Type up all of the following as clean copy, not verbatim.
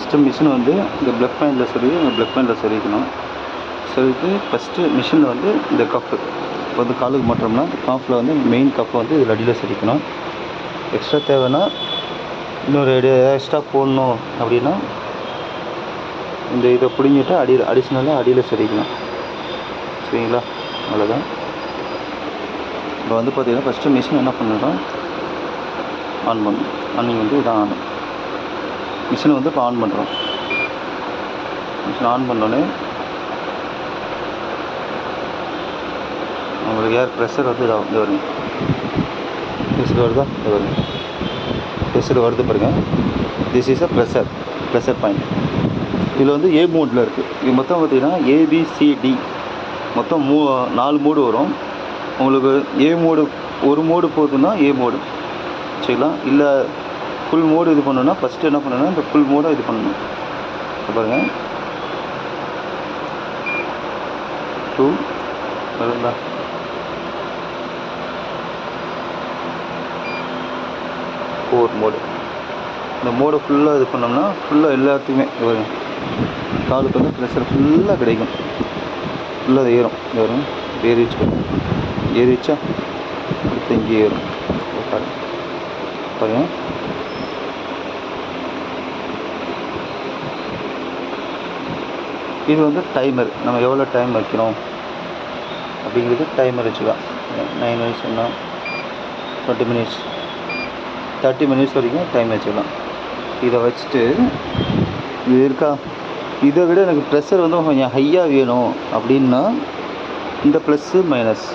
First machine வந்து இந்த plug பாயிண்டில் சொருகி இந்த ப்ளக் பாயிண்டில் சொருகிக்கணும். சொருகிட்டு ஃபஸ்ட்டு மிஷினில் வந்து இந்த கப்பு இப்போ வந்து காலுக்கு மாட்டோம்னா காஃபில் வந்து மெயின் கப்பை வந்து இதில் அடியில் சொருகிக்கணும். எக்ஸ்ட்ரா தேவைன்னா இன்னொரு எக்ஸ்ட்ரா போடணும் அப்படின்னா இந்த இதை பிடுங்கிட்டு அடிஷ்னலாக அடியில் சொருகிக்கலாம். சரிங்களா? அவ்வளோதான். இப்போ வந்து பார்த்திங்கன்னா ஃபஸ்ட்டு மிஷின் என்ன பண்ணணும், ஆன் பண்ணணும். ஆனிங் வந்து இதான் ஆன். மிஷினை வந்து இப்போ ஆன் பண்ணுறோம். மிஷின் ஆன் பண்ணோடனே உங்களுக்கு ஏர் ப்ரெஷர் வந்து இதாகும். இது வருங்க, ப்ரெஷர் வருதா? இது வருங்க, ப்ரெஷர் வருது பாருங்கள். This is a pressure point. இதில் வந்து ஏ மோடில் இருக்குது. இது மொத்தம் பார்த்திங்கன்னா ஏபிசிடி மொத்தம் 4 மோடு வரும். உங்களுக்கு ஏ மோடு ஒரு மோடு போகுதுன்னா ஏ மோடு சரிங்களா? இல்லை ஃபுல் மோடு இது பண்ணணுன்னா ஃபஸ்ட்டு என்ன பண்ணணும்னா இந்த ஃபுல் மோடை இது பண்ணணும். பாருங்கள் 2 வருங்களா? 4 மோடு. இந்த மோடை ஃபுல்லாக இது பண்ணோம்னா ஃபுல்லாக எல்லாத்துக்குமே வருங்க காலுக்கு வந்து ப்ரெஷர் ஃபுல்லாக கிடைக்கும். ஃபுல்லாக ஏறும். இது வரும் ஏறிச்சு ஏறிச்சா அடுத்து இங்கே ஏறும் பாருங்க. இது வந்து டைமர். நம்ம எவ்வளோ டைம் வைக்கிறோம் அப்படிங்கிறது டைமர் வச்சுக்கலாம். 9 மினிட்ஸ் சொன்னால் 20 மினிட்ஸ் 30 மினிட்ஸ் வரைக்கும் டைம் வச்சுக்கலாம். இதை வச்சுட்டு இது இருக்கா, இதை விட எனக்கு ப்ரெஷர் வந்து கொஞ்சம் ஹையாக வேணும் அப்படின்னா இந்த ப்ளஸ்ஸு மைனஸ்,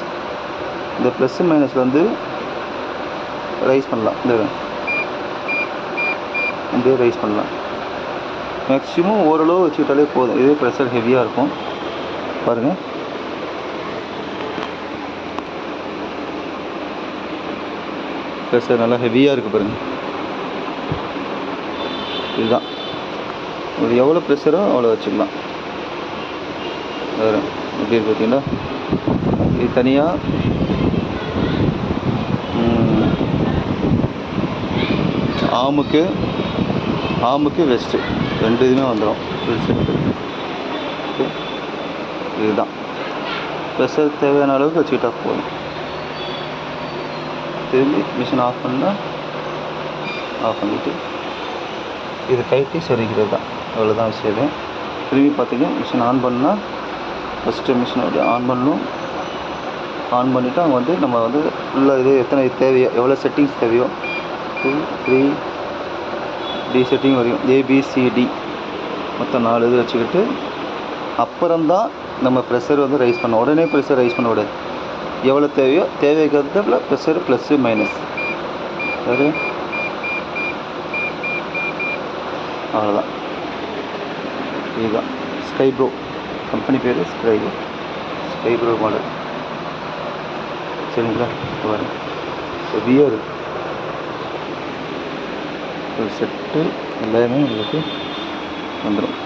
இந்த ப்ளஸ்ஸு மைனஸில் வந்து ரைஸ் பண்ணலாம். இந்த ரைஸ் பண்ணலாம். மேக்ஸிமம் ஓரளவு வச்சுக்கிட்டாலே போதும். இதே ப்ரெஷர் ஹெவியாக இருக்கும் பாருங்கள். ப்ரெஷர் நல்லா ஹெவியாக இருக்குது பாருங்கள். இதுதான் ஒரு எவ்வளோ ப்ரெஷரோ அவ்வளோ வச்சுக்கலாம். வேறு எப்படி இருக்குது பார்த்தீங்களா? இது தனியாக ஆமுக்கு வெஸ்ட்டு 2 இதுவுமே வந்துடும். ஓகே, இதுதான் ப்ரெஷர் தேவையான அளவுக்கு வச்சுக்கிட்டா போதும். திரும்பி மிஷின் ஆஃப் பண்ணால் ஆஃப் பண்ணிவிட்டு இதை கைட்டி சொருகிறது தான். அவ்வளோதான் விஷயம். திரும்பி பார்த்திங்கன்னா மிஷின் ஆன் பண்ணால் ஃபஸ்ட்டு மிஷினை அப்படி ஆன் பண்ணணும். ஆன் பண்ணிவிட்டு அவங்க வந்து நம்ம வந்து ஃபுல்லாக இது எத்தனை தேவையோ எவ்வளோ செட்டிங்ஸ் தேவையோ 2 3 டி செட்டிங் வரையும் ஏபிசிடி மொத்தம் 4 இது வச்சுக்கிட்டு அப்புறம்தான் நம்ம ப்ரெஷர் வந்து ரைஸ் பண்ணணும். உடனே ப்ரெஷர் ரைஸ் பண்ண விடாது. எவ்வளோ தேவையோ தேவைக்கிறதுல ப்ரெஷர் ப்ளஸ்ஸு மைனஸ். சரி, அவ்வளோதான். இதுதான் ஸ்கைப்ரோ கம்பெனி பேர். ஸ்கைப்ரோ மாடல். சரிங்களா? பாருங்கள் ஹெவியாக இருக்குது. ஒரு செட்டு எல்லாமே உங்களுக்கு வந்துடும்.